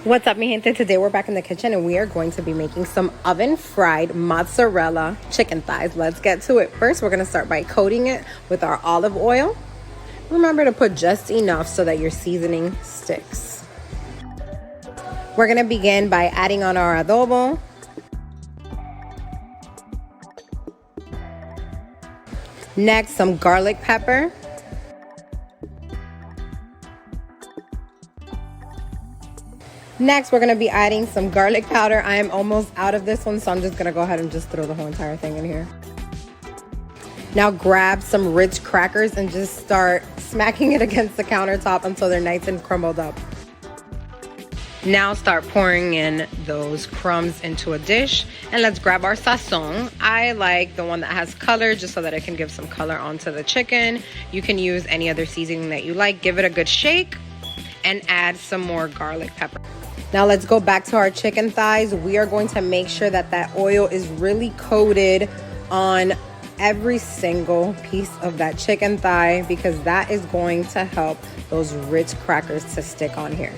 What's up, mi gente? Today we're back in the kitchen and we are going to be making some oven fried mozzarella chicken thighs. Let's get to it. First, we're going to start by coating it with our olive oil. Remember to put just enough so that your seasoning sticks. We're going to begin by adding on our adobo. Next, some garlic pepper. Next, we're going to be adding some garlic powder. I am almost out of this one, so I'm just going to go ahead and just throw the whole entire thing in here. Now grab some Ritz crackers and just start smacking it against the countertop until they're nice and crumbled up. Now start pouring in those crumbs into a dish, and let's grab our sazon. I like the one that has color just so that it can give some color onto the chicken. You can use any other seasoning that you like. Give it a good shake and add some more garlic pepper. Now let's go back to our chicken thighs. We are going to make sure that that oil is really coated on every single piece of that chicken thigh, because that is going to help those Ritz crackers to stick on here.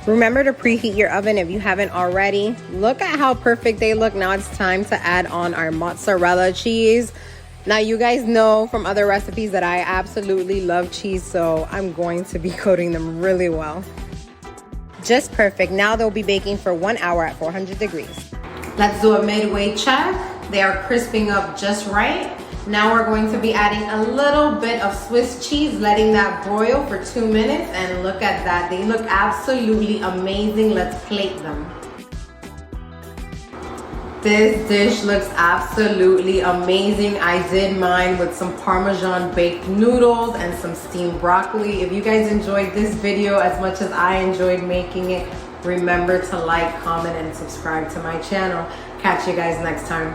Remember to preheat your oven if you haven't already. Look at how perfect they look. Now it's time to add on our mozzarella cheese. Now you guys know from other recipes that I absolutely love cheese, so I'm going to be coating them really well. Just perfect. Now they'll be baking for 1 hour at 400 degrees. Let's do a midway check. They are crisping up just right. Now we're going to be adding a little bit of Swiss cheese, letting that broil for 2 minutes, and look at that. They look absolutely amazing. Let's plate them. This dish looks absolutely amazing. I did mine with some Parmesan baked noodles and some steamed broccoli. If you guys enjoyed this video as much as I enjoyed making it, remember to like, comment, and subscribe to my channel. Catch you guys next time.